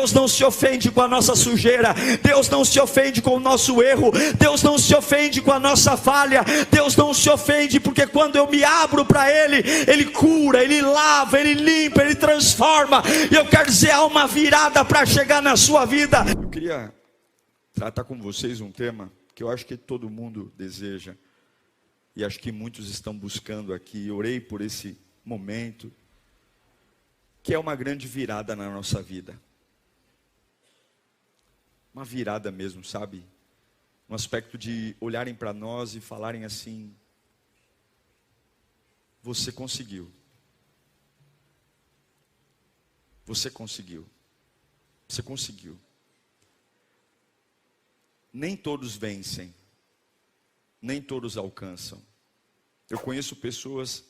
Deus não se ofende com a nossa sujeira, Deus não se ofende com o nosso erro, Deus não se ofende com a nossa falha, Deus não se ofende, porque quando eu me abro para Ele, Ele cura, Ele lava, Ele limpa, Ele transforma. E eu quero dizer, há uma virada para chegar na sua vida. Eu queria tratar com vocês um tema que eu acho que todo mundo deseja, e acho que muitos estão buscando aqui. Eu orei por esse momento, que é uma grande virada na nossa vida. Uma virada mesmo, sabe? Um aspecto de olharem para nós e falarem assim: você conseguiu. Você conseguiu. Você conseguiu. Nem todos vencem. Nem todos alcançam. Eu conheço pessoas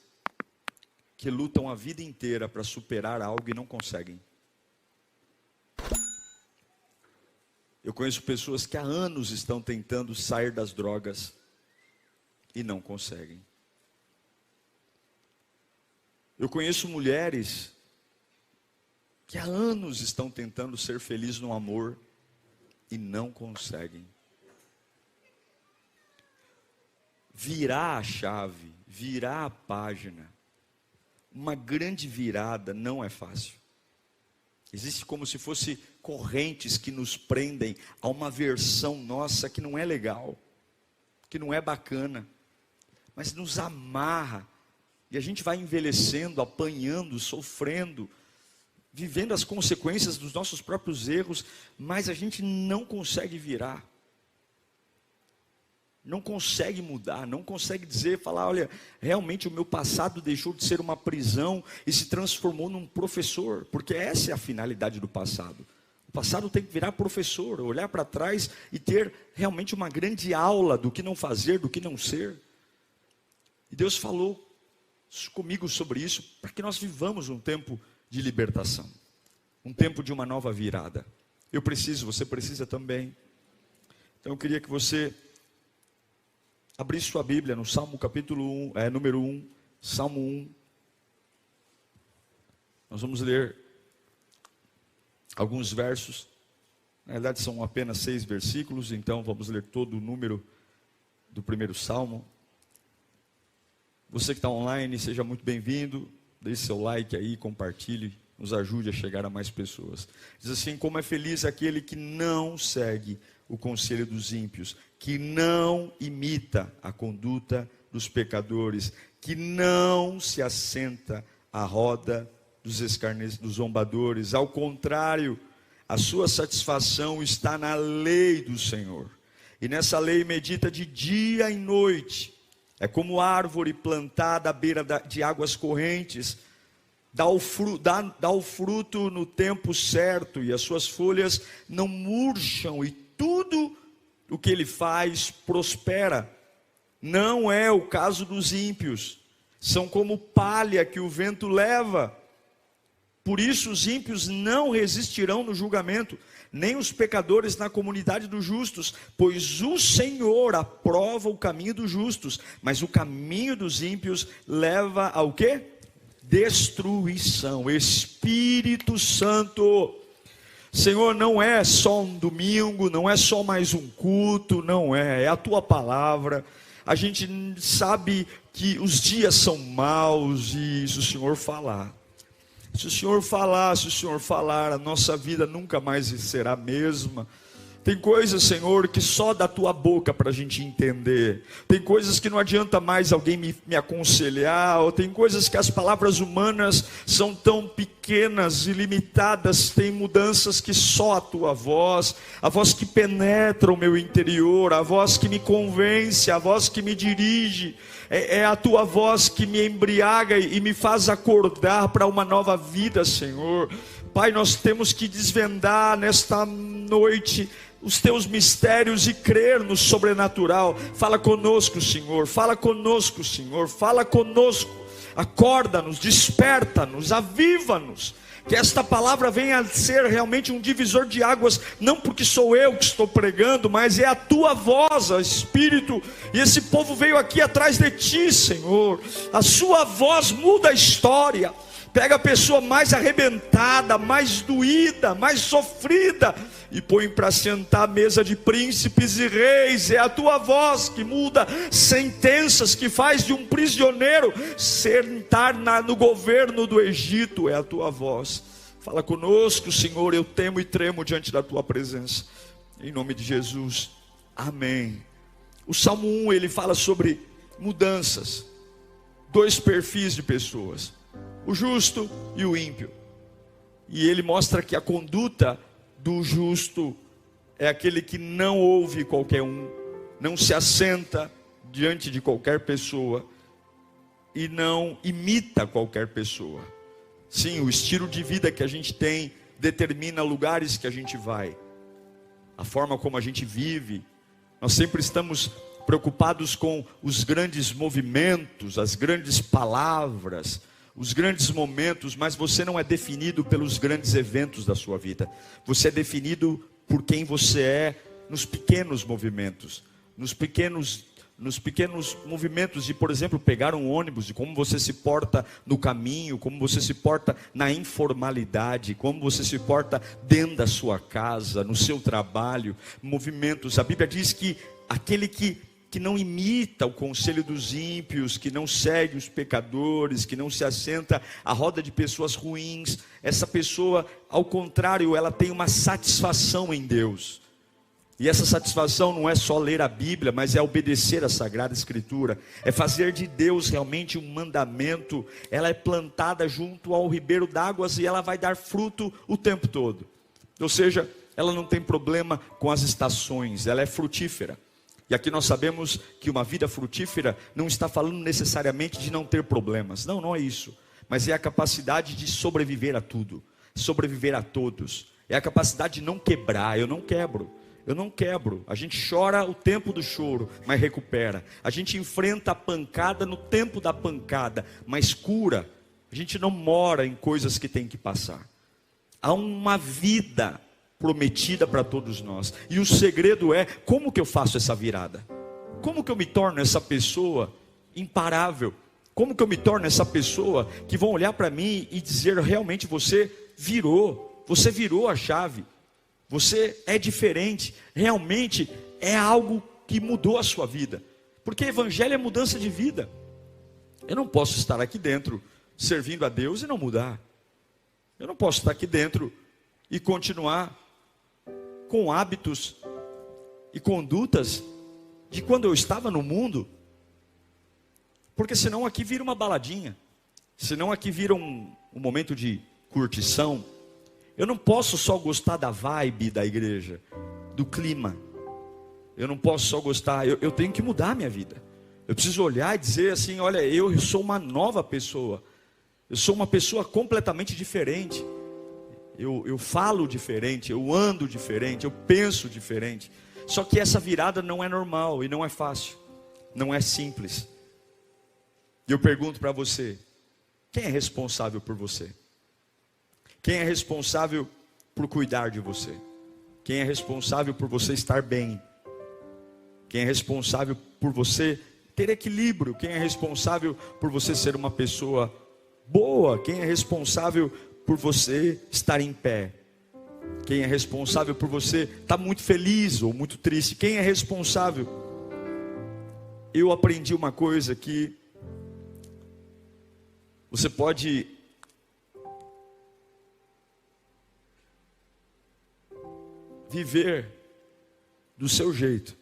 que lutam a vida inteira para superar algo e não conseguem. Eu conheço pessoas que há anos estão tentando sair das drogas e não conseguem. Eu conheço mulheres que há anos estão tentando ser felizes no amor e não conseguem. Virar a chave, virar a página, uma grande virada não é fácil. Existe como se fosse correntes que nos prendem a uma versão nossa que não é legal, que não é bacana, mas nos amarra. E a gente vai envelhecendo, apanhando, sofrendo, vivendo as consequências dos nossos próprios erros, mas a gente não consegue virar. Não consegue mudar, não consegue falar, olha, realmente o meu passado deixou de ser uma prisão e se transformou num professor, porque essa é a finalidade do passado. O passado tem que virar professor, olhar para trás e ter realmente uma grande aula do que não fazer, do que não ser. E Deus falou comigo sobre isso, para que nós vivamos um tempo de libertação, um tempo de uma nova virada. Eu preciso, você precisa também. Então eu queria que você abrisse sua Bíblia no Salmo capítulo 1, número 1, Salmo 1. Nós vamos ler alguns versos. Na verdade são apenas 6 versículos, então vamos ler todo o número do primeiro Salmo. Você que está online, seja muito bem-vindo. Deixe seu like aí, compartilhe, nos ajude a chegar a mais pessoas. Diz assim: como é feliz aquele que não segue o conselho dos ímpios, que não imita a conduta dos pecadores, que não se assenta à roda dos zombadores. Ao contrário, a sua satisfação está na lei do Senhor, e nessa lei medita de dia e noite. É como árvore plantada à beira de águas correntes, dá o fruto no tempo certo, e as suas folhas não murcham, e tudo o que ele faz prospera. Não é o caso dos ímpios, são como palha que o vento leva. Por isso os ímpios não resistirão no julgamento, nem os pecadores na comunidade dos justos, pois o Senhor aprova o caminho dos justos, mas o caminho dos ímpios leva ao quê? Destruição. Espírito Santo, Senhor, não é só um domingo, não é só mais um culto, não é a tua palavra. A gente sabe que os dias são maus, e se o Senhor falar, se o Senhor falar, a nossa vida nunca mais será a mesma. Tem coisas, Senhor, que só da tua boca para a gente entender. Tem coisas que não adianta mais alguém me aconselhar. Ou tem coisas que as palavras humanas são tão pequenas e limitadas. Tem mudanças que só a tua voz, a voz que penetra o meu interior, a voz que me convence, a voz que me dirige, é a tua voz que me embriaga e me faz acordar para uma nova vida, Senhor. Pai, nós temos que desvendar nesta noite os teus mistérios e crer no sobrenatural. Fala conosco, Senhor, fala conosco, Senhor, fala conosco. Acorda-nos, desperta-nos, aviva-nos. Que esta palavra venha a ser realmente um divisor de águas, não porque sou eu que estou pregando, mas é a tua voz, ó Espírito. E esse povo veio aqui atrás de ti, Senhor. A sua voz muda a história. Pega a pessoa mais arrebentada, mais doída, mais sofrida, e põe para sentar à mesa de príncipes e reis. É a tua voz que muda sentenças, que faz de um prisioneiro sentar no governo do Egito. É a tua voz. Fala conosco, Senhor, eu temo e tremo diante da tua presença. Em nome de Jesus, amém. O Salmo 1, ele fala sobre mudanças. Dois perfis de pessoas, o justo e o ímpio. E ele mostra que a conduta do justo é aquele que não ouve qualquer um, não se assenta diante de qualquer pessoa e não imita qualquer pessoa. Sim, o estilo de vida que a gente tem determina lugares que a gente vai, a forma como a gente vive. Nós sempre estamos preocupados com os grandes movimentos, as grandes palavras, os grandes momentos, mas você não é definido pelos grandes eventos da sua vida. Você é definido por quem você é nos pequenos movimentos, nos pequenos movimentos de, por exemplo, pegar um ônibus, de como você se porta no caminho, como você se porta na informalidade, como você se porta dentro da sua casa, no seu trabalho, movimentos. A Bíblia diz que aquele que não imita o conselho dos ímpios, que não segue os pecadores, que não se assenta à roda de pessoas ruins, essa pessoa, ao contrário, ela tem uma satisfação em Deus. E essa satisfação não é só ler a Bíblia, mas é obedecer a Sagrada Escritura, é fazer de Deus realmente um mandamento. Ela é plantada junto ao ribeiro d'águas e ela vai dar fruto o tempo todo. Ou seja, ela não tem problema com as estações, ela é frutífera. E aqui nós sabemos que uma vida frutífera não está falando necessariamente de não ter problemas. Não, não é isso. Mas é a capacidade de sobreviver a tudo, sobreviver a todos. É a capacidade de não quebrar. Eu não quebro. Eu não quebro. A gente chora o tempo do choro, mas recupera. A gente enfrenta a pancada no tempo da pancada, mas cura. A gente não mora em coisas que tem que passar. Há uma vida prometida para todos nós. E o segredo é, como que eu faço essa virada? Como que eu me torno essa pessoa imparável? Como que eu me torno essa pessoa que vão olhar para mim e dizer, realmente você virou a chave. Você é diferente, realmente é algo que mudou a sua vida. Porque evangelho é mudança de vida. Eu não posso estar aqui dentro servindo a Deus e não mudar. Eu não posso estar aqui dentro e continuar com hábitos e condutas de quando eu estava no mundo, porque senão aqui vira uma baladinha, senão aqui vira um momento de curtição. Eu não posso só gostar da vibe da igreja, do clima. Eu não posso só gostar, eu tenho que mudar a minha vida. Eu preciso olhar e dizer assim, olha, eu sou uma nova pessoa. Eu sou uma pessoa completamente diferente. Eu falo diferente, eu ando diferente, eu penso diferente. Só que essa virada não é normal e não é fácil, não é simples. E eu pergunto para você, quem é responsável por você? Quem é responsável por cuidar de você? Quem é responsável por você estar bem? Quem é responsável por você ter equilíbrio? Quem é responsável por você ser uma pessoa boa? Quem é responsável por você estar em pé? Quem é responsável por você estar muito feliz ou muito triste? Quem é responsável? Eu aprendi uma coisa que você pode viver do seu jeito,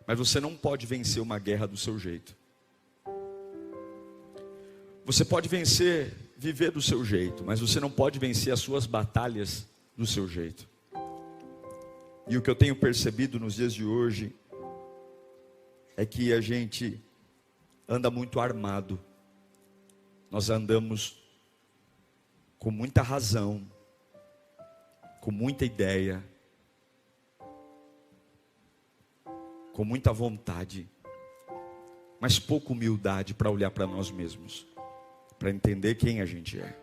mas você não pode vencer uma guerra do seu jeito. Você pode viver do seu jeito, mas você não pode vencer as suas batalhas do seu jeito. E o que eu tenho percebido nos dias de hoje é que a gente anda muito armado. Nós andamos com muita razão, com muita ideia, com muita vontade, mas pouca humildade para olhar para nós mesmos, para entender quem a gente é.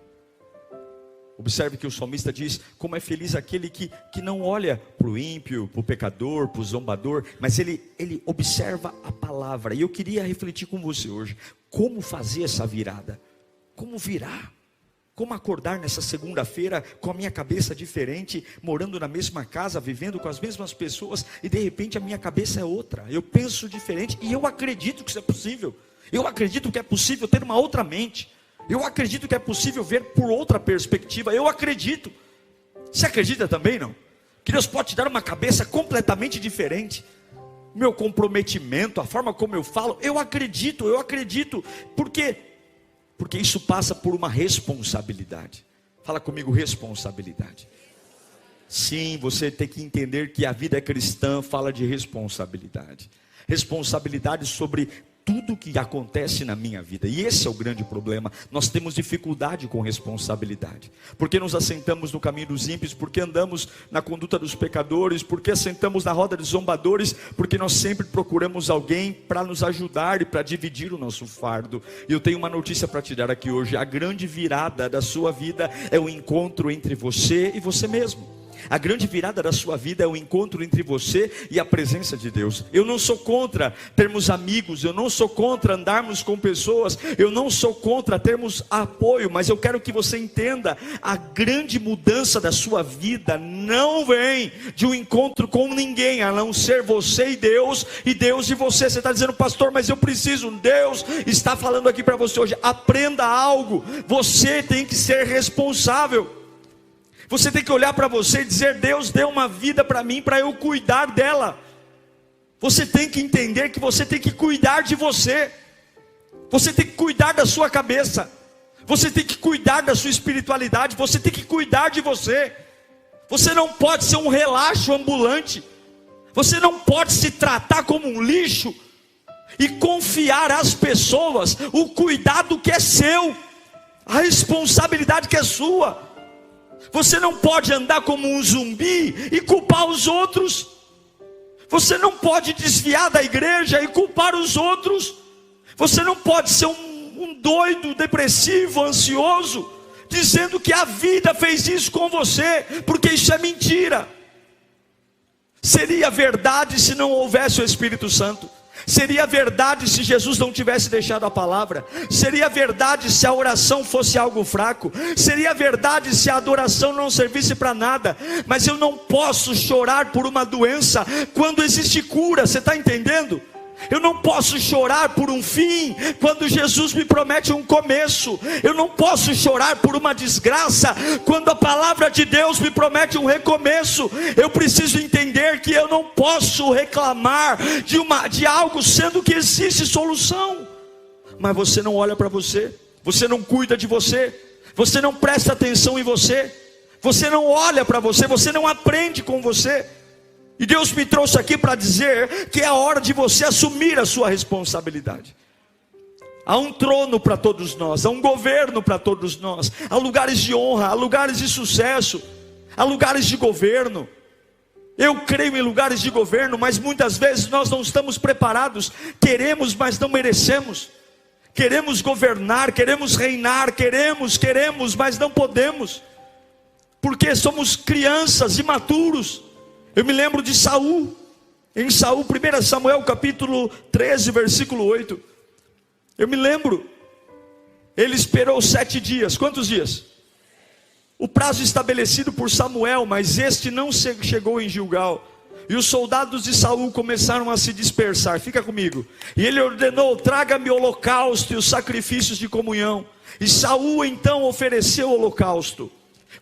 Observe que o salmista diz, como é feliz aquele que não olha para o ímpio, para o pecador, para o zombador, mas ele observa a palavra. E eu queria refletir com você hoje, como fazer essa virada? Como virá? Como acordar nessa segunda-feira com a minha cabeça diferente, morando na mesma casa, vivendo com as mesmas pessoas, e de repente a minha cabeça é outra, eu penso diferente, e eu acredito que isso é possível. Eu acredito que é possível ter uma outra mente. Eu acredito que é possível ver por outra perspectiva. Eu acredito. Você acredita também, não? Que Deus pode te dar uma cabeça completamente diferente. Meu comprometimento, a forma como eu falo, eu acredito. Por quê? Porque isso passa por uma responsabilidade. Fala comigo, responsabilidade. Sim, você tem que entender que a vida cristã fala de responsabilidade. Responsabilidade sobre tudo que acontece na minha vida. E esse é o grande problema. Nós temos dificuldade com responsabilidade. Porque nos assentamos no caminho dos ímpios, porque andamos na conduta dos pecadores, porque assentamos na roda dos zombadores, porque nós sempre procuramos alguém para nos ajudar e para dividir o nosso fardo. E eu tenho uma notícia para te dar aqui hoje. A grande virada da sua vida é o encontro entre você e você mesmo. A grande virada da sua vida é o encontro entre você e a presença de Deus. Eu não sou contra termos amigos, eu não sou contra andarmos com pessoas, eu não sou contra termos apoio, mas eu quero que você entenda, a grande mudança da sua vida não vem de um encontro com ninguém, a não ser você e Deus e você. Você está dizendo, pastor, mas eu preciso. Deus está falando aqui para você hoje, aprenda algo, você tem que ser responsável. Você tem que olhar para você e dizer, Deus deu uma vida para mim, para eu cuidar dela. Você tem que entender que você tem que cuidar de você. Você tem que cuidar da sua cabeça. Você tem que cuidar da sua espiritualidade. Você tem que cuidar de você. Você não pode ser um relaxo ambulante. Você não pode se tratar como um lixo e confiar às pessoas o cuidado que é seu, a responsabilidade que é sua. Você não pode andar como um zumbi e culpar os outros. Você não pode desviar da igreja e culpar os outros. Você não pode ser um doido, depressivo, ansioso, dizendo que a vida fez isso com você, porque isso é mentira. Seria verdade se não houvesse o Espírito Santo. Seria verdade se Jesus não tivesse deixado a palavra. Seria verdade se a oração fosse algo fraco. Seria verdade se a adoração não servisse para nada. Mas eu não posso chorar por uma doença quando existe cura. Você está entendendo? Eu não posso chorar por um fim quando Jesus me promete um começo. Eu não posso chorar por uma desgraça quando a palavra de Deus me promete um recomeço. Eu preciso entender que eu não posso reclamar de algo sendo que existe solução. Mas você não olha para você, você não cuida de você, você não presta atenção em você, você não olha para você, você não aprende com você. E Deus me trouxe aqui para dizer que é a hora de você assumir a sua responsabilidade. Há um trono para todos nós, há um governo para todos nós, há lugares de honra, há lugares de sucesso, há lugares de governo. Eu creio em lugares de governo, mas muitas vezes nós não estamos preparados. Queremos, mas não merecemos. Queremos governar, queremos reinar, queremos, mas não podemos, porque somos crianças imaturos. Eu me lembro de Saul, em Saul, 1 Samuel capítulo 13, versículo 8. Eu me lembro, ele esperou 7 dias, quantos dias? O prazo estabelecido por Samuel, mas este não chegou em Gilgal. E os soldados de Saul começaram a se dispersar, fica comigo. E ele ordenou, traga-me o holocausto e os sacrifícios de comunhão. E Saul então ofereceu o holocausto.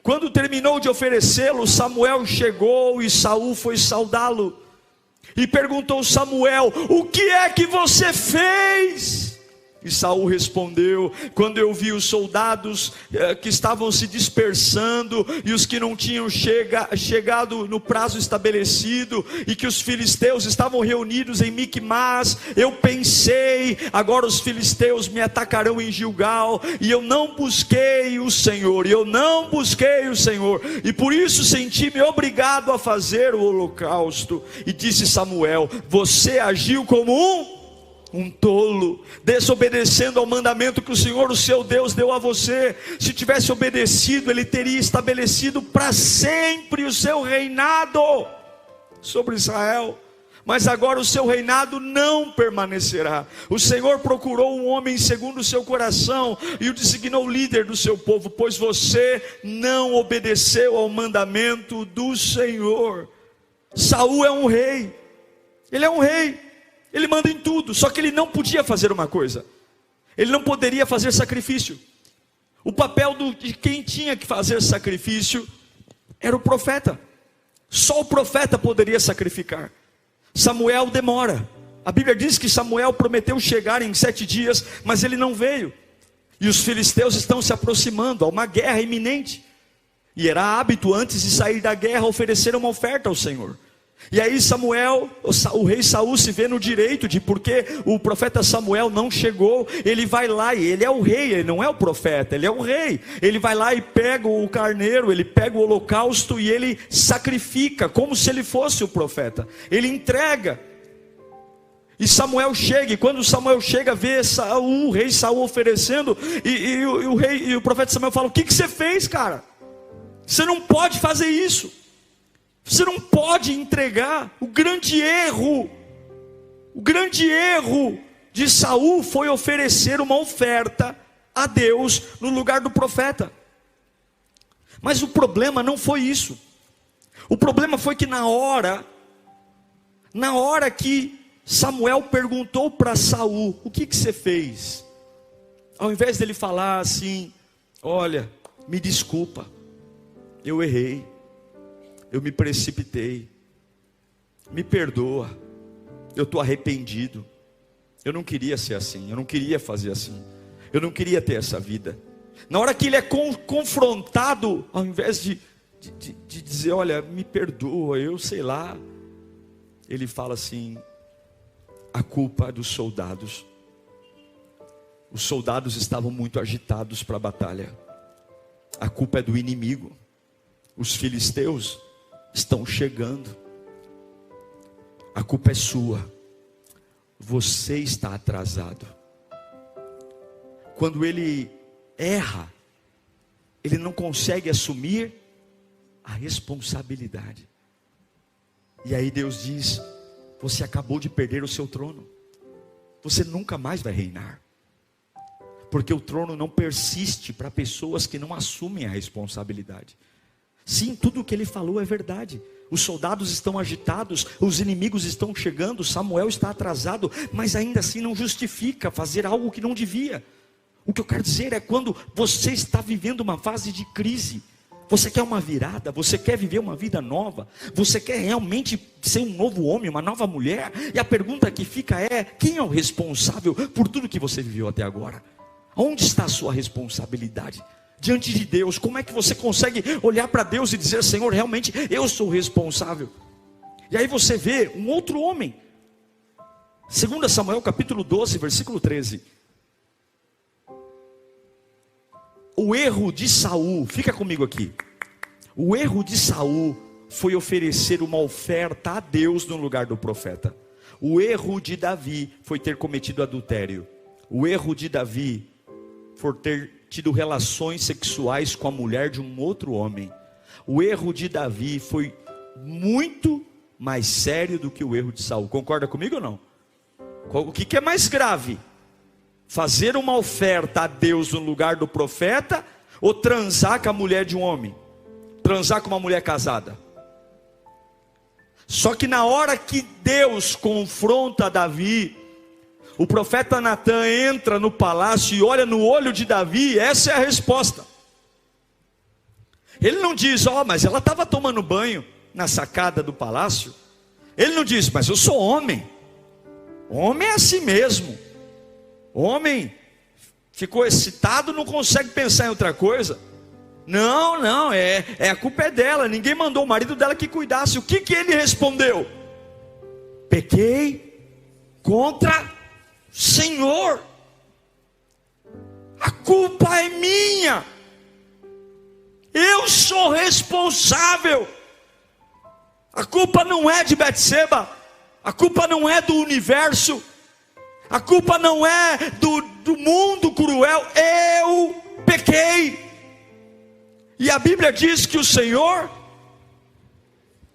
Quando terminou de oferecê-lo, Samuel chegou e Saul foi saudá-lo. E perguntou Samuel, o que é que você fez? E Saul respondeu, quando eu vi os soldados que estavam se dispersando, e os que não tinham chegado no prazo estabelecido, e que os filisteus estavam reunidos em Miquimás, eu pensei, agora os filisteus me atacarão em Gilgal, e eu não busquei o Senhor, e por isso senti-me obrigado a fazer o holocausto. E disse Samuel, você agiu como um tolo, desobedecendo ao mandamento que o Senhor, o seu Deus, deu a você. Se tivesse obedecido, Ele teria estabelecido para sempre o seu reinado sobre Israel. mas agora o seu reinado não permanecerá. O Senhor procurou um homem segundo o seu coração e o designou líder do seu povo, pois você não obedeceu ao mandamento do Senhor. Saul é um rei, ele é um rei, ele manda em tudo, só que ele não podia fazer uma coisa: ele não poderia fazer sacrifício. O papel de quem tinha que fazer sacrifício era o profeta. Só o profeta poderia sacrificar. Samuel demora. A Bíblia diz que Samuel prometeu chegar em 7 dias, mas ele não veio. E os filisteus estão se aproximando, há uma guerra iminente. E era hábito, antes de sair da guerra, oferecer uma oferta ao Senhor. E aí Samuel, o rei Saul se vê no direito de, porque o profeta Samuel não chegou, ele vai lá, e ele é o rei, ele não é o profeta, ele é o rei. Ele vai lá e pega o carneiro, ele pega o holocausto e ele sacrifica, como se ele fosse o profeta. Ele entrega. E Samuel chega, e quando Samuel chega, vê Saul, o rei Saul oferecendo, e o profeta Samuel fala: o que você fez, cara? Você não pode fazer isso. Você não pode entregar. O grande erro de Saul foi oferecer uma oferta a Deus no lugar do profeta. Mas o problema não foi isso. O problema foi que na hora que Samuel perguntou para Saul: o que você fez? Ao invés dele falar assim: olha, me desculpa, eu errei, eu me precipitei, me perdoa, eu estou arrependido, eu não queria ser assim, eu não queria fazer assim, eu não queria ter essa vida. Na hora que ele é confrontado, ao invés de dizer: olha, me perdoa, eu sei lá, ele fala assim: a culpa é dos soldados. Os soldados estavam muito agitados para a batalha. A culpa é do inimigo. Os filisteus estão chegando. A culpa é sua. Você está atrasado. Quando ele erra, ele não consegue assumir a responsabilidade. E aí Deus diz: você acabou de perder o seu trono. Você nunca mais vai reinar. Porque o trono não persiste para pessoas que não assumem a responsabilidade. Sim, tudo o que ele falou é verdade. Os soldados estão agitados, os inimigos estão chegando, Samuel está atrasado, mas ainda assim não justifica fazer algo que não devia. O que eu quero dizer é, quando você está vivendo uma fase de crise, você quer uma virada, você quer viver uma vida nova, você quer realmente ser um novo homem, uma nova mulher, e a pergunta que fica é: quem é o responsável por tudo que você viveu até agora? Onde está a sua responsabilidade diante de Deus? Como é que você consegue olhar para Deus e dizer: Senhor, realmente eu sou responsável? E aí você vê um outro homem, 2 Samuel capítulo 12, versículo 13. O erro de Saul, fica comigo aqui. O erro de Saul foi oferecer uma oferta a Deus no lugar do profeta. O erro de Davi foi ter cometido adultério. O erro de Davi foi ter tido relações sexuais com a mulher de um outro homem. O erro de Davi foi muito mais sério do que o erro de Saul. Concorda comigo ou não? O que é mais grave? Fazer uma oferta a Deus no lugar do profeta, ou transar com a mulher de um homem? Transar com uma mulher casada. Só que na hora que Deus confronta Davi, o profeta Natan entra no palácio e olha no olho de Davi, essa é a resposta. Ele não diz: mas ela estava tomando banho na sacada do palácio. Ele não diz: mas eu sou homem. Homem é assim mesmo. Homem ficou excitado, não consegue pensar em outra coisa. Não, a culpa é dela, ninguém mandou o marido dela que cuidasse. O que ele respondeu? Pequei contra Senhor, a culpa é minha, eu sou responsável. A culpa não é de Betseba, a culpa não é do universo, a culpa não é do mundo cruel. Eu pequei. E a Bíblia diz que o Senhor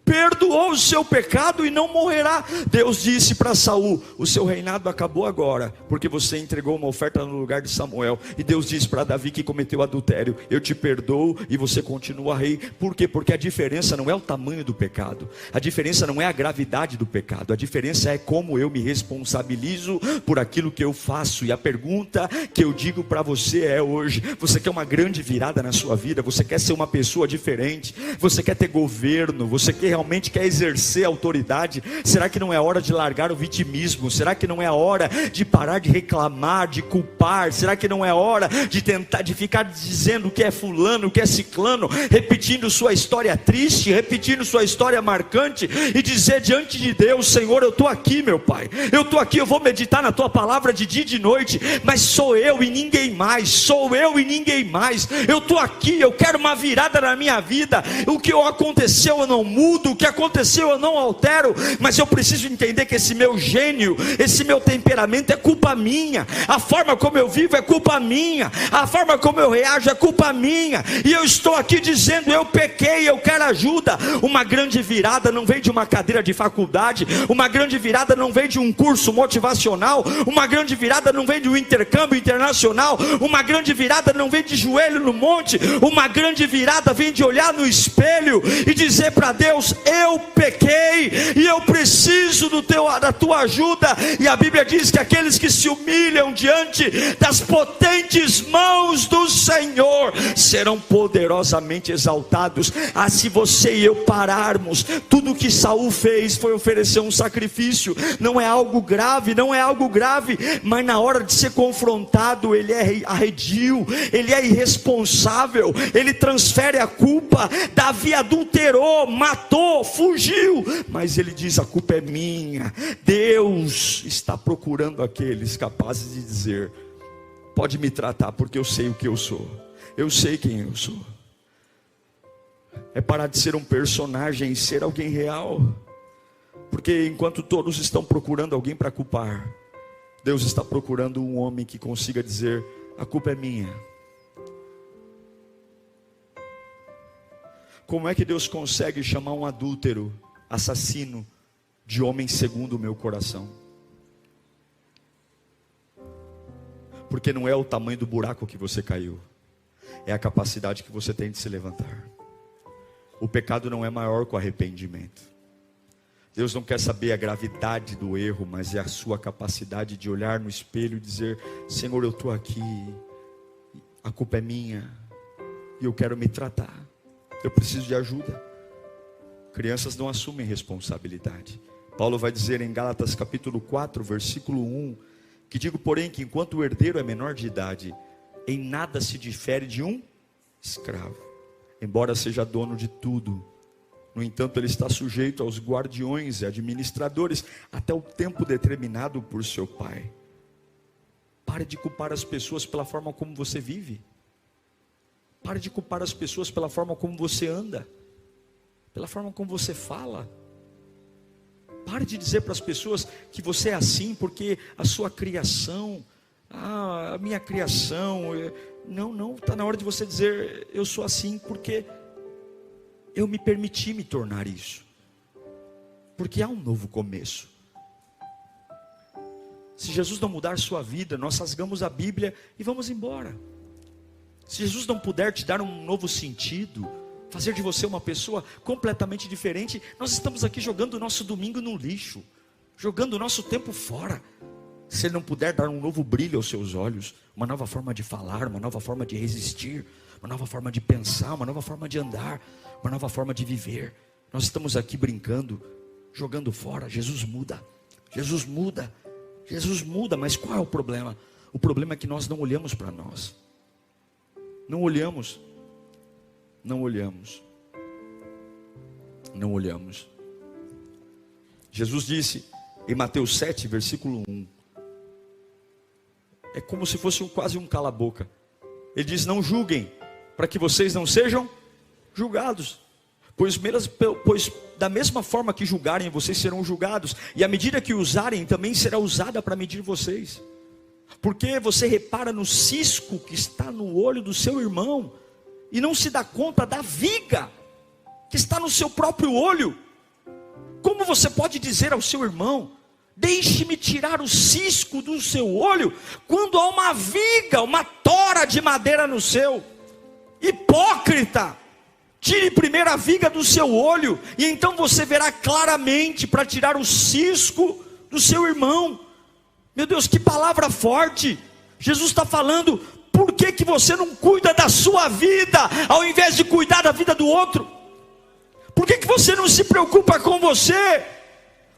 perdoou o seu pecado e não morrerá. Deus disse para Saul: o seu reinado acabou agora, porque você entregou uma oferta no lugar de Samuel. E Deus disse para Davi, que cometeu adultério: eu te perdoo e você continua rei. Por quê? Porque a diferença não é o tamanho do pecado, a diferença não é a gravidade do pecado, a diferença é como eu me responsabilizo por aquilo que eu faço. E a pergunta que eu digo para você é hoje: você quer uma grande virada na sua vida? Você quer ser uma pessoa diferente? Você quer ter governo? Você realmente quer exercer autoridade? Será que não é hora de largar o vitimismo? Será que não é hora de parar de reclamar, de culpar? Será que não é hora de tentar, de ficar dizendo o que é fulano, o que é ciclano, repetindo sua história triste, repetindo sua história marcante, e dizer diante de Deus: Senhor, eu estou aqui, meu Pai, eu estou aqui, eu vou meditar na tua palavra de dia e de noite, mas sou eu e ninguém mais, sou eu e ninguém mais. Eu estou aqui, eu quero uma virada na minha vida. O que aconteceu eu não mudo, o que aconteceu eu não altero, mas eu preciso entender que esse meu gênio, esse meu temperamento é culpa minha, a forma como eu vivo é culpa minha, a forma como eu reajo é culpa minha, e eu estou aqui dizendo: eu pequei, eu quero ajuda. Uma grande virada não vem de uma cadeira de faculdade, uma grande virada não vem de um curso motivacional, uma grande virada não vem de um intercâmbio internacional, uma grande virada não vem de joelho no monte, uma grande virada vem de olhar no espelho e dizer para Deus: eu pequei e eu preciso da tua ajuda. E a Bíblia diz que aqueles que se humilham diante das potentes mãos do Senhor serão poderosamente exaltados. Se você e eu pararmos, tudo que Saul fez foi oferecer um sacrifício. Não é algo grave, não é algo grave, mas na hora de ser confrontado, ele é arredio, ele é irresponsável, ele transfere a culpa. Davi adulterou, matou, fugiu, mas ele diz: a culpa é minha. Deus está procurando aqueles capazes de dizer: pode me tratar, porque eu sei o que eu sou, eu sei quem eu sou. É parar de ser um personagem e ser alguém real. Porque enquanto todos estão procurando alguém para culpar, Deus está procurando um homem que consiga dizer: a culpa é minha. Como é que Deus consegue chamar um adúltero, assassino, de homem segundo o meu coração? Porque não é o tamanho do buraco que você caiu, é a capacidade que você tem de se levantar. O pecado não é maior que o arrependimento. Deus não quer saber a gravidade do erro, mas é a sua capacidade de olhar no espelho e dizer: Senhor, eu estou aqui, a culpa é minha, e eu quero me tratar, eu preciso de ajuda. Crianças não assumem responsabilidade. Paulo vai dizer em Gálatas capítulo 4, versículo 1, que digo, porém, que enquanto o herdeiro é menor de idade, em nada se difere de um escravo, embora seja dono de tudo. No entanto, ele está sujeito aos guardiões e administradores até o tempo determinado por seu pai. Pare de culpar as pessoas pela forma como você vive. Pare de culpar as pessoas pela forma como você anda, pela forma como você fala. Pare de dizer para as pessoas que você é assim porque a sua criação, a minha criação. Não, está na hora de você dizer: eu sou assim porque eu me permiti me tornar isso, porque há um novo começo. Se Jesus não mudar sua vida, nós rasgamos a Bíblia e vamos embora. Se Jesus não puder te dar um novo sentido, fazer de você uma pessoa completamente diferente, nós estamos aqui jogando o nosso domingo no lixo, jogando o nosso tempo fora. Se Ele não puder dar um novo brilho aos seus olhos, uma nova forma de falar, uma nova forma de resistir, uma nova forma de pensar, uma nova forma de andar, uma nova forma de viver, nós estamos aqui brincando, jogando fora. Jesus muda, Jesus muda, Jesus muda. Mas qual é o problema? O problema é que nós não olhamos para nós. Não olhamos. Jesus disse em Mateus 7, versículo 1, é como se fosse quase um cala-boca. Ele diz: não julguem, para que vocês não sejam julgados, pois da mesma forma que julgarem, vocês serão julgados, e a medida que usarem também será usada para medir vocês. Porque você repara no cisco que está no olho do seu irmão, e não se dá conta da viga que está no seu próprio olho. Como você pode dizer ao seu irmão: deixe-me tirar o cisco do seu olho, quando há uma viga, uma tora de madeira no seu? Hipócrita! Tire primeiro a viga do seu olho, e então você verá claramente para tirar o cisco do seu irmão. Meu Deus, que palavra forte! Jesus está falando: por que você não cuida da sua vida, ao invés de cuidar da vida do outro? Por que você não se preocupa com você?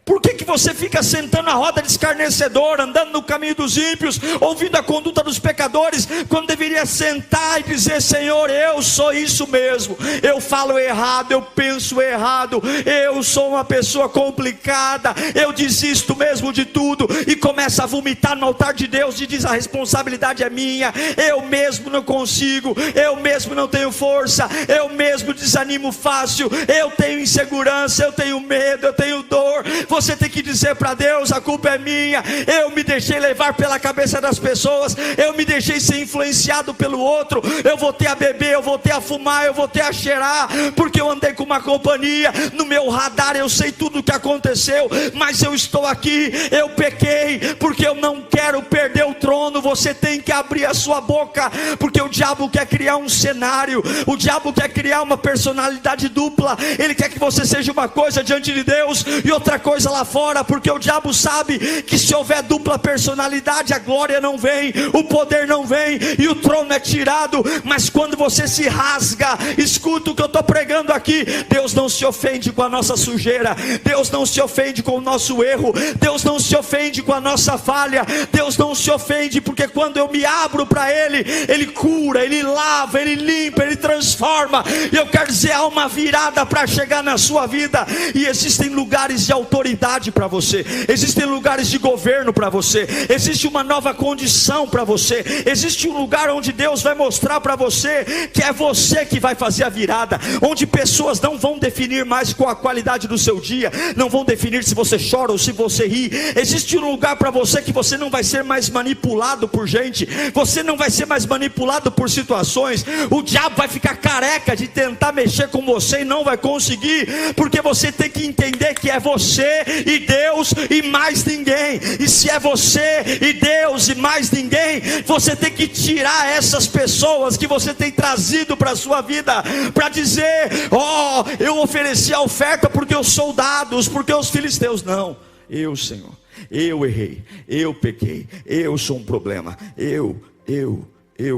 Por que você fica sentando na roda de escarnecedor, andando no caminho dos ímpios, ouvindo a conduta dos pecadores, quando deveria sentar e dizer: Senhor, eu sou isso mesmo, eu falo errado, eu penso errado, eu sou uma pessoa complicada, eu desisto mesmo de tudo, e começa a vomitar no altar de Deus, e diz: a responsabilidade é minha, eu mesmo não consigo, eu mesmo não tenho força, eu mesmo desanimo fácil, eu tenho insegurança, eu tenho medo, eu tenho dor. Você tem que dizer para Deus: a culpa é minha, eu me deixei levar pela cabeça das pessoas, eu me deixei ser influenciado pelo outro, eu voltei a beber, eu voltei a fumar, eu voltei a cheirar, porque eu andei com uma companhia, no meu radar eu sei tudo o que aconteceu, mas eu estou aqui, eu pequei, porque eu não quero perder o trono. Você tem que abrir a sua boca, porque o diabo quer criar um cenário, o diabo quer criar uma personalidade dupla, ele quer que você seja uma coisa diante de Deus e outra coisa lá fora, porque o diabo sabe que se houver dupla personalidade, a glória não vem, o poder não vem, e o trono é tirado. Mas quando você se rasga, escuta o que eu estou pregando aqui, Deus não se ofende com a nossa sujeira, Deus não se ofende com o nosso erro, Deus não se ofende com a nossa falha, Deus não se ofende, porque quando eu me abro para Ele, Ele cura, Ele lava, Ele limpa, Ele transforma. E eu quero dizer, há uma virada para chegar na sua vida, e existem lugares de autoridade para você, existem lugares de governo para você, existe uma nova condição para você, existe um lugar onde Deus vai mostrar para você que é você que vai fazer a virada, onde pessoas não vão definir mais com a qualidade do seu dia, não vão definir se você chora ou se você ri. Existe um lugar para você que você não vai ser mais manipulado por gente, você não vai ser mais manipulado por situações. O diabo vai ficar careca de tentar mexer com você e não vai conseguir, porque você tem que entender que é você e Deus e mais ninguém. E se é você e Deus e mais ninguém, você tem que tirar essas pessoas que você tem trazido para a sua vida, para dizer: ó, eu ofereci a oferta porque os soldados, porque os filisteus. Não, eu, Senhor, eu errei, eu pequei, eu sou um problema, eu.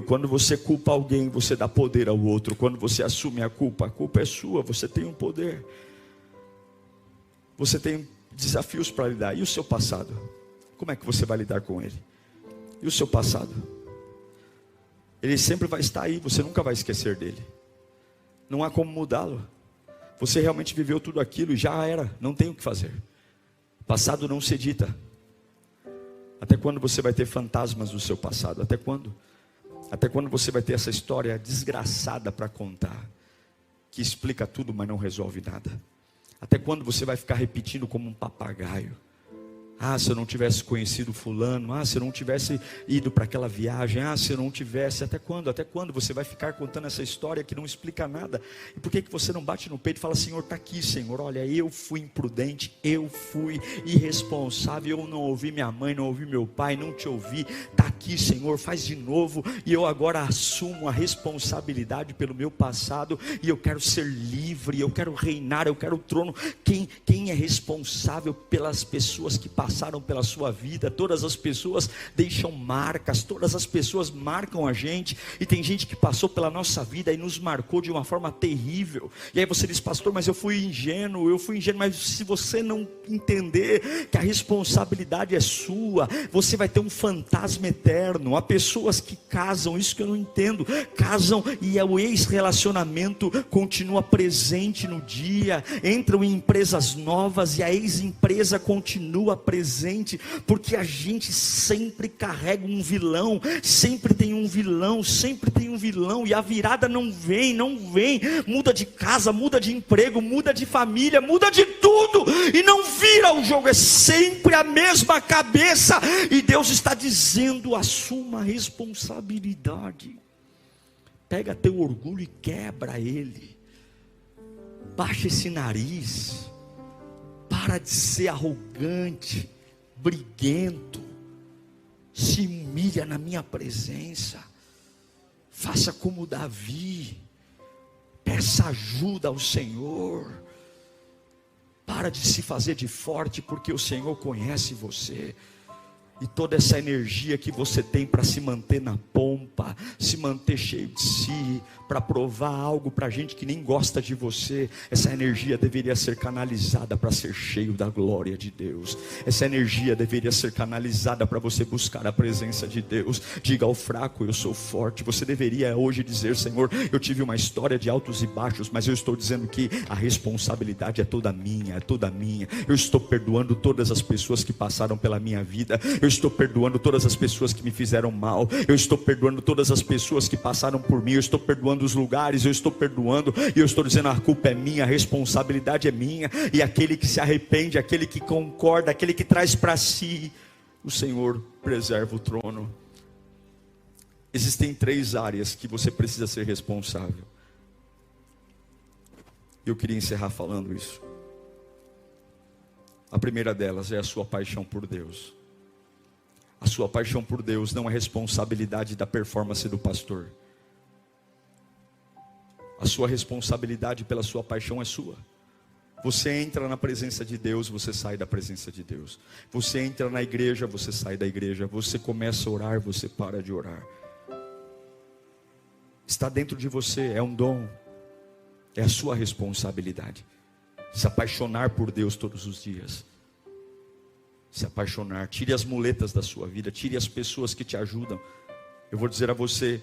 Quando você culpa alguém, você dá poder ao outro. Quando você assume a culpa é sua, você tem um poder, você tem desafios para lidar. E o seu passado? Como é que você vai lidar com ele? E o seu passado? Ele sempre vai estar aí, você nunca vai esquecer dele, não há como mudá-lo. Você realmente viveu tudo aquilo e já era, não tem o que fazer. Passado não se edita. Até quando você vai ter fantasmas do seu passado? Até quando? Até quando você vai ter essa história desgraçada para contar, que explica tudo, mas não resolve nada? Até quando você vai ficar repetindo como um papagaio? Ah, se eu não tivesse conhecido fulano, ah, se eu não tivesse ido para aquela viagem, ah, se eu não tivesse... Até quando? Até quando você vai ficar contando essa história que não explica nada? E por que você não bate no peito e fala: Senhor, está aqui, Senhor, olha, eu fui imprudente, eu fui irresponsável, eu não ouvi minha mãe, não ouvi meu pai, não te ouvi, está aqui, Senhor, faz de novo, e eu agora assumo a responsabilidade pelo meu passado, e eu quero ser livre, eu quero reinar, eu quero o trono. Quem é responsável pelas pessoas que passaram pela sua vida? Todas as pessoas deixam marcas, todas as pessoas marcam a gente, e tem gente que passou pela nossa vida e nos marcou de uma forma terrível. E aí você diz: pastor, mas eu fui ingênuo, mas se você não entender que a responsabilidade é sua, você vai ter um fantasma eterno. Há pessoas que casam, isso que eu não entendo, casam e o ex-relacionamento continua presente no dia, entram em empresas novas e a ex-empresa continua presente, porque a gente sempre carrega um vilão, sempre tem um vilão, e a virada não vem, muda de casa, muda de emprego, muda de família, muda de tudo, e não vira o jogo, é sempre a mesma cabeça, e Deus está dizendo: assuma a responsabilidade, pega teu orgulho e quebra ele, baixa esse nariz, Para de ser arrogante, briguento. Se humilha na minha presença. Faça como Davi. Peça ajuda ao Senhor. Para de se fazer de forte, porque o Senhor conhece você. E toda essa energia que você tem para se manter na pompa, se manter cheio de si, para provar algo para gente que nem gosta de você, essa energia deveria ser canalizada para ser cheio da glória de Deus. Essa energia deveria ser canalizada para você buscar a presença de Deus. Diga ao fraco, eu sou forte. Você deveria hoje dizer: Senhor, eu tive uma história de altos e baixos, mas eu estou dizendo que a responsabilidade é toda minha, é toda minha. Eu estou perdoando todas as pessoas que passaram pela minha vida. Eu estou perdoando todas as pessoas que me fizeram mal. Eu estou perdoando todas as pessoas que passaram por mim. Eu estou perdoando os lugares. Eu estou perdoando. E eu estou dizendo: a culpa é minha, a responsabilidade é minha. E aquele que se arrepende, aquele que concorda, aquele que traz para si, o Senhor preserva o trono. Existem 3 áreas que você precisa ser responsável. Eu queria encerrar falando isso. A primeira delas é a sua paixão por Deus. A sua paixão por Deus não é responsabilidade da performance do pastor. A sua responsabilidade pela sua paixão é sua. Você entra na presença de Deus, você sai da presença de Deus. Você entra na igreja, você sai da igreja. Você começa a orar, você para de orar. Está dentro de você, é um dom. É a sua responsabilidade. Se apaixonar por Deus todos os dias. Se apaixonar, tire as muletas da sua vida, tire as pessoas que te ajudam. Eu vou dizer a você,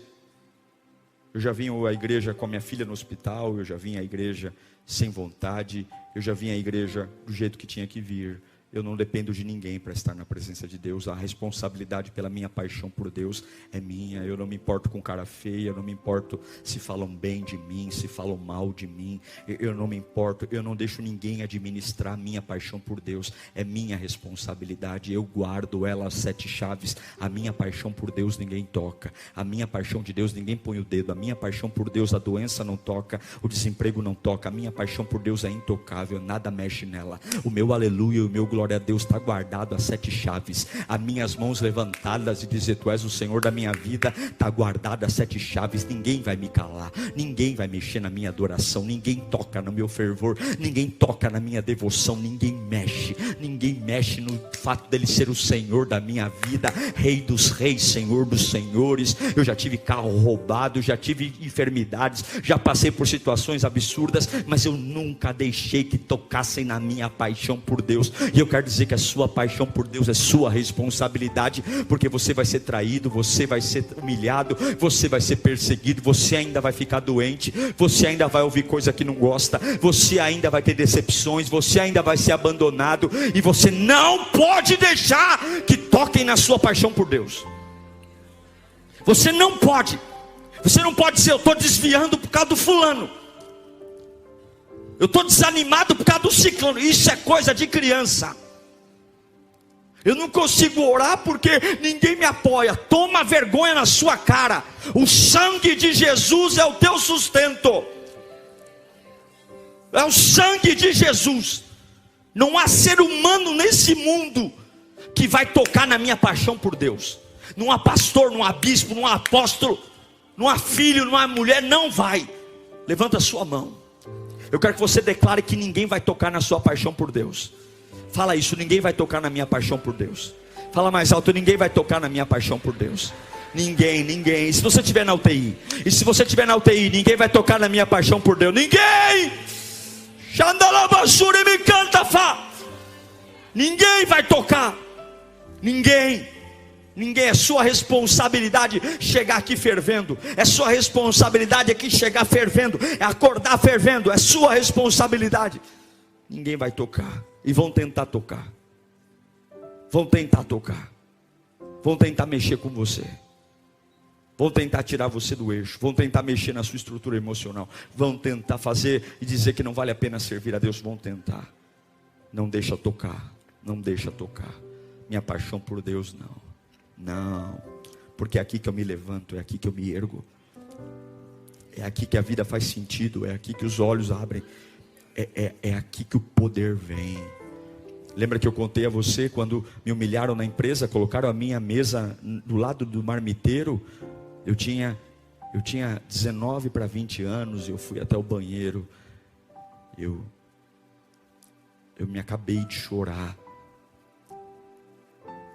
eu já vim à igreja com a minha filha no hospital, eu já vim à igreja sem vontade, eu já vim à igreja do jeito que tinha que vir. Eu não dependo de ninguém para estar na presença de Deus. A responsabilidade pela minha paixão por Deus é minha. Eu não me importo com cara feia, eu não me importo se falam bem de mim, se falam mal de mim. Eu não me importo, eu não deixo ninguém administrar a minha paixão por Deus. É minha responsabilidade, eu guardo ela às 7 chaves. A minha paixão por Deus ninguém toca. A minha paixão de Deus ninguém põe o dedo. A minha paixão por Deus a doença não toca, o desemprego não toca. A minha paixão por Deus é intocável, nada mexe nela. O meu aleluia, o meu glória a Deus está guardado às 7 chaves. As minhas mãos levantadas e dizer: Tu és o Senhor da minha vida, está guardado às 7 chaves. Ninguém vai me calar, ninguém vai mexer na minha adoração, ninguém toca no meu fervor, ninguém toca na minha devoção, ninguém mexe no fato dele ser o Senhor da minha vida, Rei dos reis, Senhor dos senhores. Eu já tive carro roubado, já tive enfermidades, já passei por situações absurdas, mas eu nunca deixei que tocassem na minha paixão por Deus. E eu quero dizer que a sua paixão por Deus é sua responsabilidade, porque você vai ser traído, você vai ser humilhado, você vai ser perseguido, você ainda vai ficar doente, você ainda vai ouvir coisa que não gosta, você ainda vai ter decepções, você ainda vai ser abandonado, e você não pode deixar que toquem na sua paixão por Deus. Você não pode dizer: eu estou desviando por causa do fulano, eu estou desanimado por causa do ciclano. Isso é coisa de criança. Eu não consigo orar porque ninguém me apoia. Toma vergonha na sua cara. O sangue de Jesus é o teu sustento. É o sangue de Jesus. Não há ser humano nesse mundo que vai tocar na minha paixão por Deus. Não há pastor, não há bispo, não há apóstolo, não há filho, não há mulher. Não vai. Levanta a sua mão. Eu quero que você declare que ninguém vai tocar na sua paixão por Deus. Fala isso: ninguém vai tocar na minha paixão por Deus. Fala mais alto: ninguém vai tocar na minha paixão por Deus. Ninguém. Se você estiver na UTI, e se você estiver na UTI, ninguém vai tocar na minha paixão por Deus. Ninguém. Me canta, fá. Ninguém vai tocar. Ninguém. É sua responsabilidade chegar aqui fervendo. É sua responsabilidade aqui chegar fervendo. É acordar fervendo. É sua responsabilidade. Ninguém vai tocar. E vão tentar tocar. Vão tentar tocar. Vão tentar mexer com você. Vão tentar tirar você do eixo. Vão tentar mexer na sua estrutura emocional. Vão tentar fazer e dizer que não vale a pena servir a Deus. Vão tentar. Não deixa tocar. Não deixa tocar. Minha paixão por Deus não. Porque é aqui que eu me levanto. É aqui que eu me ergo. É aqui que a vida faz sentido. É aqui que os olhos abrem. É aqui que o poder vem. Lembra que eu contei a você quando me humilharam na empresa, colocaram a minha mesa do lado do marmiteiro? Eu tinha 19 para 20 anos, eu fui até o banheiro, eu me acabei de chorar.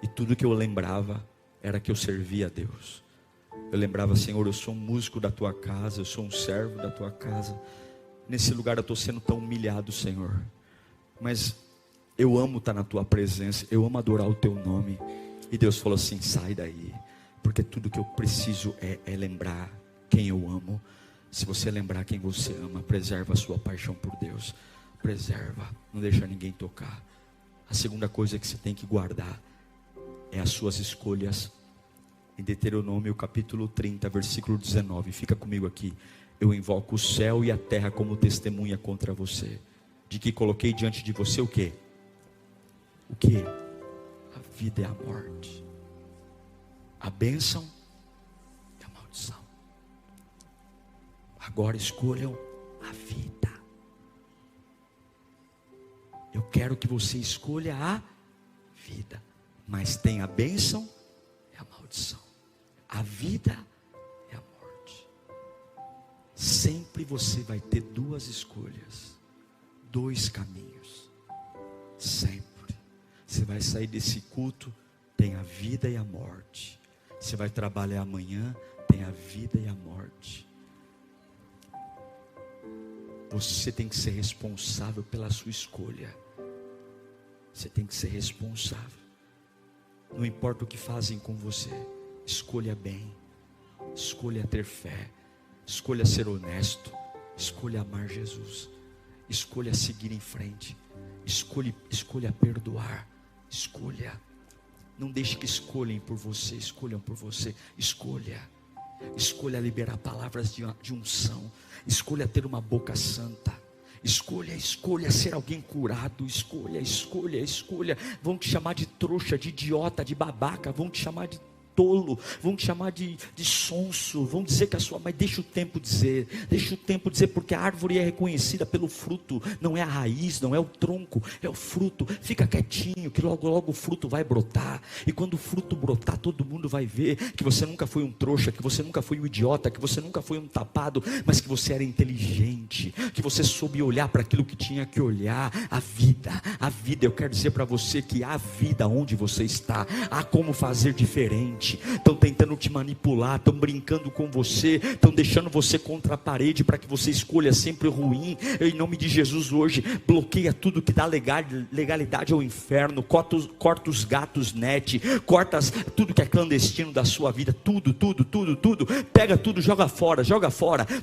E tudo que eu lembrava era que eu servia a Deus. Eu lembrava: Senhor, eu sou um músico da tua casa, eu sou um servo da tua casa. Nesse lugar eu estou sendo tão humilhado, Senhor, mas eu amo estar na tua presença, eu amo adorar o teu nome. E Deus falou assim: sai daí, porque tudo que eu preciso é lembrar quem eu amo. Se você lembrar quem você ama, preserva a sua paixão por Deus, preserva, não deixa ninguém tocar. A segunda coisa que você tem que guardar é as suas escolhas. Em Deuteronômio capítulo 30, versículo 19, fica comigo aqui. Eu invoco o céu e a terra como testemunha contra você, de que coloquei diante de você o quê? O que? A vida e a morte, a bênção e a maldição. Agora escolham a vida. Eu quero que você escolha a vida, mas tem a bênção e a maldição, a vida e a morte. Sempre você vai ter duas escolhas, dois caminhos, sempre. Você vai sair desse culto, tem a vida e a morte. Você vai trabalhar amanhã, tem a vida e a morte. Você tem que ser responsável pela sua escolha. Você tem que ser responsável. Não importa o que fazem com você, escolha bem, escolha ter fé, escolha ser honesto, escolha amar Jesus, escolha seguir em frente, escolha perdoar, escolha. Não deixe que escolhem por você, escolham por você. Escolha liberar palavras de unção, escolha ter uma boca santa, escolha ser alguém curado, escolha. Vão te chamar de trouxa, de idiota, de babaca, vão te chamar de tolo, vão te chamar de sonso, vão dizer que a sua... Mas deixa o tempo dizer, porque a árvore é reconhecida pelo fruto, não é a raiz, não é o tronco, é o fruto. Fica quietinho, que logo o fruto vai brotar, e quando o fruto brotar, todo mundo vai ver que você nunca foi um trouxa, que você nunca foi um idiota, que você nunca foi um tapado, mas que você era inteligente, que você soube olhar para aquilo que tinha que olhar. A vida, eu quero dizer para você que há vida onde você está, há como fazer diferente. Estão tentando te manipular, estão brincando com você, estão deixando você contra a parede para que você escolha sempre o ruim. Eu, em nome de Jesus, hoje bloqueia tudo que dá legalidade ao inferno, corta os gatos net, corta tudo que é clandestino da sua vida, tudo, pega tudo, joga fora,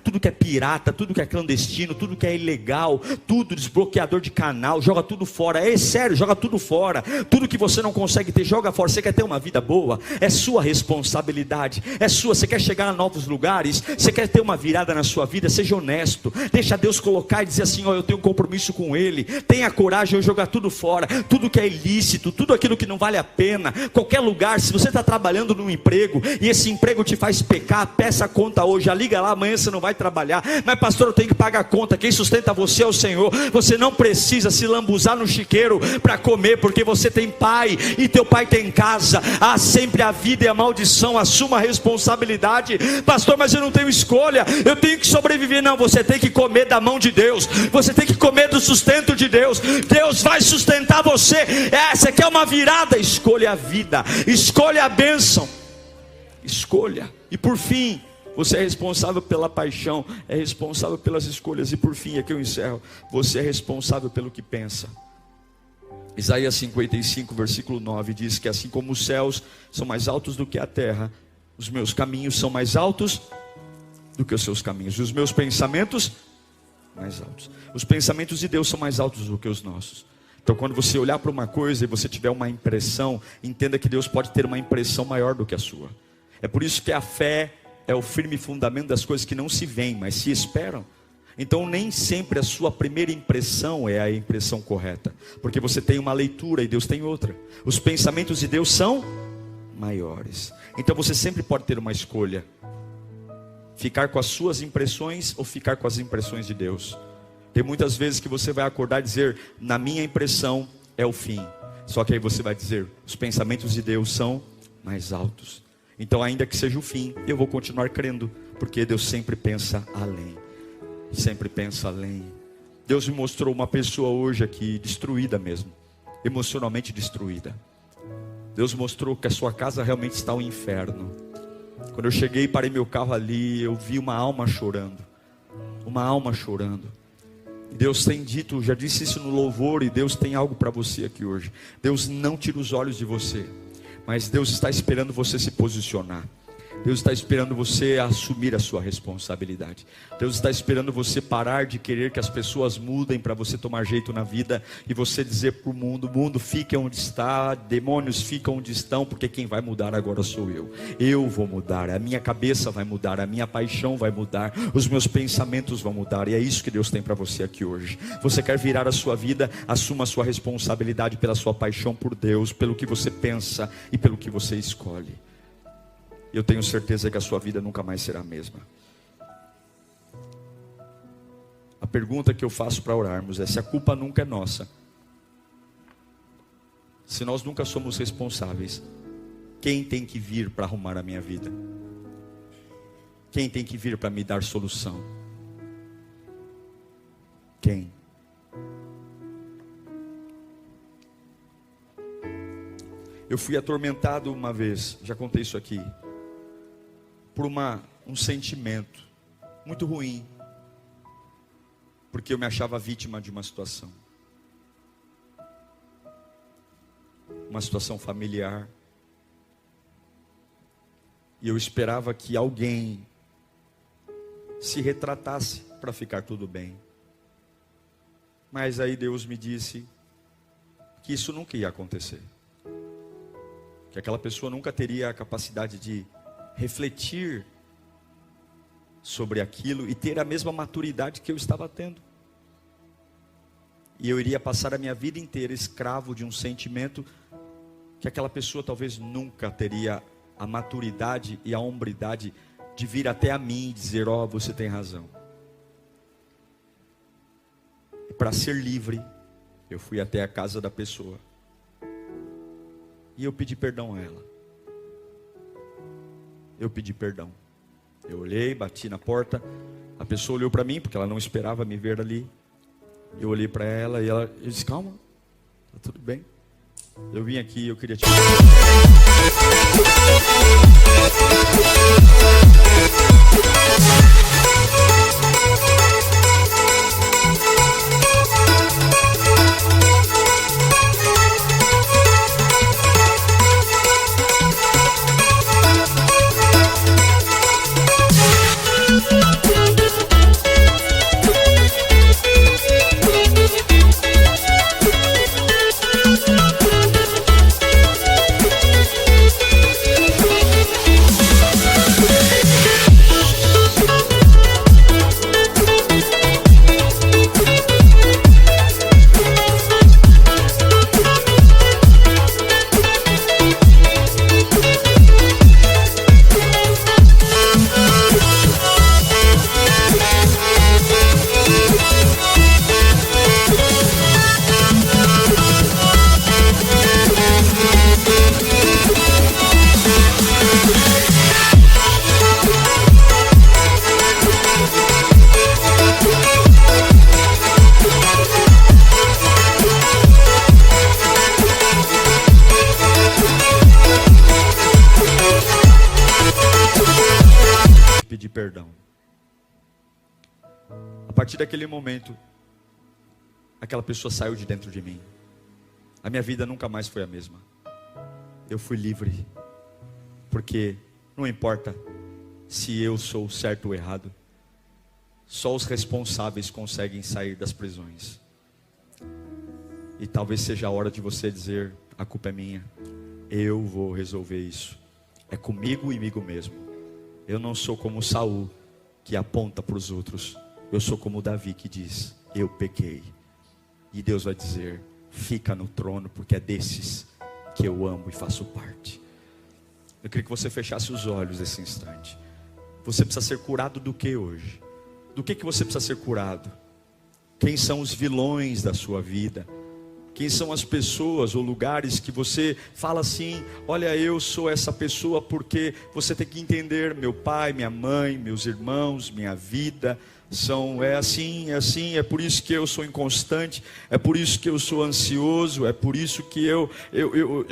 tudo que é pirata, tudo que é clandestino, tudo que é ilegal, tudo desbloqueador de canal, joga tudo fora. É sério, joga tudo fora, tudo que você não consegue ter, joga fora. Você quer ter uma vida boa? É sua responsabilidade, é sua. Você quer chegar a novos lugares, você quer ter uma virada na sua vida, seja honesto, deixa Deus colocar e dizer assim: ó, eu tenho um compromisso com Ele. Tenha coragem de jogar tudo fora, tudo que é ilícito, tudo aquilo que não vale a pena. Qualquer lugar, se você está trabalhando num emprego e esse emprego te faz pecar, peça a conta hoje, já liga lá, amanhã você não vai trabalhar. Mas pastor, eu tenho que pagar a conta, quem sustenta você é o Senhor. Você não precisa se lambuzar no chiqueiro para comer, porque você tem pai e teu pai tem casa. Há sempre a vida e a maldição. Assuma a responsabilidade. Pastor, mas eu não tenho escolha, eu tenho que sobreviver. Não, você tem que comer da mão de Deus, você tem que comer do sustento de Deus. Deus vai sustentar você. Essa aqui é uma virada. Escolha a vida, escolha a bênção, escolha. E por fim, você é responsável pela paixão, é responsável pelas escolhas. E por fim, aqui eu encerro, você é responsável pelo que pensa. Isaías 55, versículo 9 diz que assim como os céus são mais altos do que a terra, os meus caminhos são mais altos do que os seus caminhos, e os meus pensamentos mais altos. Os pensamentos de Deus são mais altos do que os nossos. Então quando você olhar para uma coisa e você tiver uma impressão, entenda que Deus pode ter uma impressão maior do que a sua. É por isso que a fé é o firme fundamento das coisas que não se veem, mas se esperam. Então nem sempre a sua primeira impressão é a impressão correta, porque você tem uma leitura e Deus tem outra. Os pensamentos de Deus são maiores. Então você sempre pode ter uma escolha: ficar com as suas impressões ou ficar com as impressões de Deus. Tem muitas vezes que você vai acordar e dizer: na minha impressão é o fim. Só que aí você vai dizer, os pensamentos de Deus são mais altos. Então ainda que seja o fim, eu vou continuar crendo, porque Deus sempre pensa além. Sempre pensa além. Deus me mostrou uma pessoa hoje aqui, destruída mesmo, emocionalmente destruída. Deus mostrou que a sua casa realmente está um inferno. Quando eu cheguei e parei meu carro ali, eu vi uma alma chorando. Uma alma chorando. Deus tem dito, já disse isso no louvor, e Deus tem algo para você aqui hoje. Deus não tira os olhos de você, mas Deus está esperando você se posicionar. Deus está esperando você assumir a sua responsabilidade. Deus está esperando você parar de querer que as pessoas mudem para você tomar jeito na vida, e você dizer para o mundo fique onde está, demônios ficam onde estão, porque quem vai mudar agora sou eu. Eu vou mudar, a minha cabeça vai mudar, a minha paixão vai mudar, os meus pensamentos vão mudar, e é isso que Deus tem para você aqui hoje. Você quer virar a sua vida? Assuma a sua responsabilidade pela sua paixão por Deus, pelo que você pensa e pelo que você escolhe. Eu tenho certeza que a sua vida nunca mais será a mesma. A pergunta que eu faço para orarmos é: se a culpa nunca é nossa, se nós nunca somos responsáveis, quem tem que vir para arrumar a minha vida? Quem tem que vir para me dar solução? Quem? Eu fui atormentado uma vez, já contei isso aqui, por um sentimento muito ruim, porque eu me achava vítima de uma situação familiar, e eu esperava que alguém se retratasse para ficar tudo bem, mas aí Deus me disse que isso nunca ia acontecer, que aquela pessoa nunca teria a capacidade de refletir sobre aquilo e ter a mesma maturidade que eu estava tendo. E eu iria passar a minha vida inteira escravo de um sentimento que aquela pessoa talvez nunca teria a maturidade e a hombridade de vir até a mim e dizer: ó, você tem razão. E para ser livre, eu fui até a casa da pessoa e eu pedi perdão a ela. Eu pedi perdão. Eu olhei, bati na porta. A pessoa olhou para mim, porque ela não esperava me ver ali. Eu olhei para ela e eu disse: calma, tá tudo bem. Eu vim aqui e eu queria te pedir perdão. A partir daquele momento, aquela pessoa saiu de dentro de mim. A minha vida nunca mais foi a mesma. Eu fui livre, porque não importa se eu sou certo ou errado, só os responsáveis conseguem sair das prisões. E talvez seja a hora de você dizer: a culpa é minha, eu vou resolver isso, é comigo e comigo mesmo. Eu não sou como Saul, que aponta para os outros. Eu sou como Davi, que diz: eu pequei. E Deus vai dizer: fica no trono, porque é desses que eu amo e faço parte. Eu queria que você fechasse os olhos nesse instante. Você precisa ser curado do que hoje? Do que você precisa ser curado? Quem são os vilões da sua vida? Quem são as pessoas ou lugares que você fala assim: olha, eu sou essa pessoa? Porque você tem que entender, meu pai, minha mãe, meus irmãos, minha vida é assim, é por isso que eu sou inconstante, é por isso que eu sou ansioso, é por isso que eu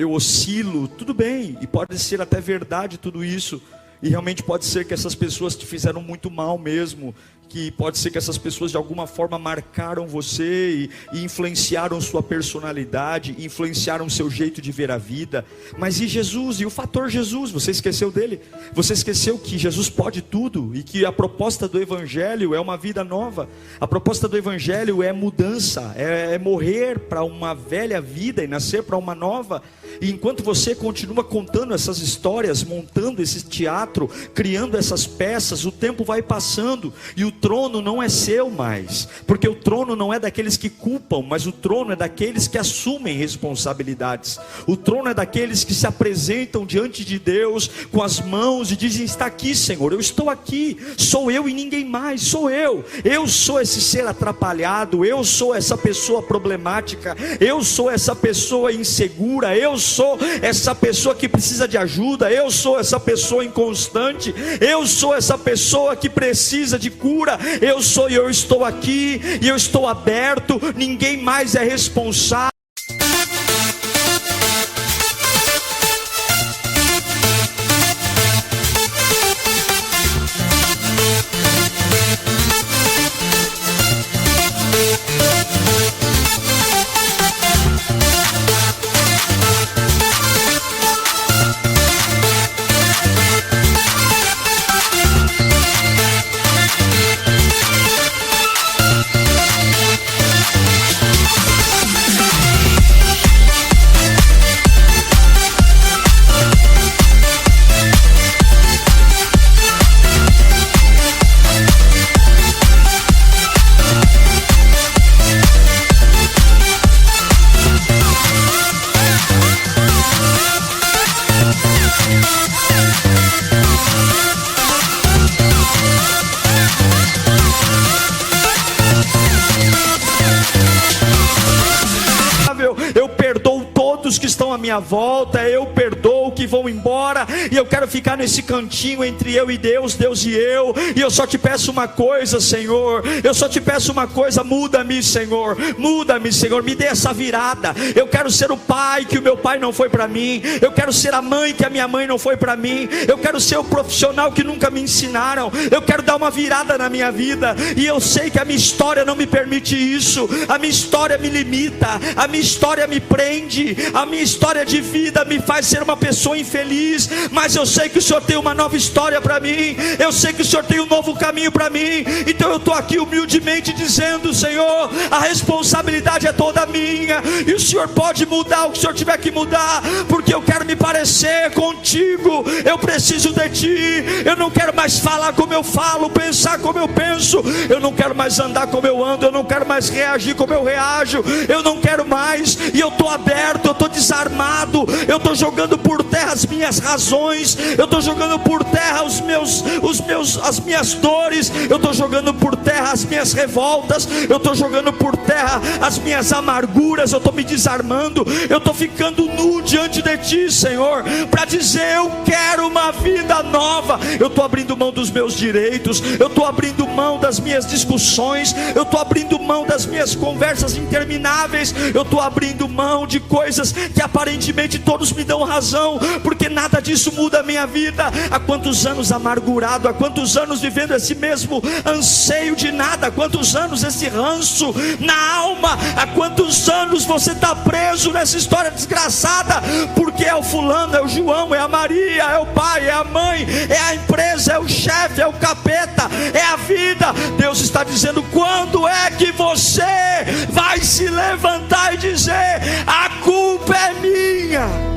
oscilo. Tudo bem, e pode ser até verdade tudo isso, e realmente pode ser que essas pessoas te fizeram muito mal mesmo, que pode ser que essas pessoas de alguma forma marcaram você e influenciaram sua personalidade, influenciaram seu jeito de ver a vida. Mas e Jesus? E o fator Jesus? Você esqueceu dele? Você esqueceu que Jesus pode tudo e que a proposta do Evangelho é uma vida nova? A proposta do Evangelho é mudança, é morrer para uma velha vida e nascer para uma nova. E enquanto você continua contando essas histórias, montando esse teatro, criando essas peças, o tempo vai passando e o trono não é seu mais, porque o trono não é daqueles que culpam, mas o trono é daqueles que assumem responsabilidades. O trono é daqueles que se apresentam diante de Deus com as mãos e dizem: está aqui, Senhor, eu estou aqui, sou eu e ninguém mais, sou eu sou esse ser atrapalhado, eu sou essa pessoa problemática, eu sou essa pessoa insegura, eu sou essa pessoa que precisa de ajuda, eu sou essa pessoa inconstante, eu sou essa pessoa que precisa de cura, eu estou aqui e eu estou aberto, ninguém mais é responsável. Eu perdoo todos que estão à minha volta, eu perdoo que vão embora, e eu quero ficar nesse cantinho entre eu e Deus, Deus e eu só te peço uma coisa, Senhor, eu só te peço uma coisa: muda-me, Senhor, me dê essa virada. Eu quero ser o pai que o meu pai não foi para mim, eu quero ser a mãe que a minha mãe não foi para mim, eu quero ser o profissional que nunca me ensinaram, eu quero dar uma virada na minha vida, e eu sei que a minha história não me permite isso, a minha história me limita, a minha história me prende, a minha história de vida me faz ser uma pessoa infeliz, mas eu sei que o Senhor tem uma nova história para mim, eu sei que o Senhor tem um novo caminho para mim, então eu estou aqui humildemente dizendo: Senhor, a responsabilidade é toda minha, e o Senhor pode mudar o que o Senhor tiver que mudar, porque eu quero me parecer contigo, eu preciso de Ti, eu não quero mais falar como eu falo, pensar como eu penso, eu não quero mais andar como eu ando, eu não quero mais reagir como eu reajo, eu não quero mais, e eu estou aberto, eu estou desarmado, eu estou jogando por terra as minhas razões, eu estou jogando por terra as minhas dores, eu estou jogando por terra as minhas revoltas, eu estou jogando por terra as minhas amarguras, eu estou me desarmando, eu estou ficando nu diante de Ti, Senhor, para dizer: eu quero uma vida nova. Eu estou abrindo mão dos meus direitos, eu estou abrindo mão das minhas discussões, eu estou abrindo mão das minhas conversas intermináveis, eu estou abrindo mão de coisas que aparentemente todos me dão razão, porque nada disso muda a minha vida. Há quantos anos amargurado, há quantos anos vivendo esse mesmo anseio de nada, há quantos anos esse ranço na alma, há quantos anos você está preso nessa história desgraçada, porque é o fulano, é o João, é a Maria, é o pai, é a mãe, é a empresa, é o chefe, é o capeta, é a vida. Deus está dizendo: quando é que você vai se levantar e dizer: a culpa é minha?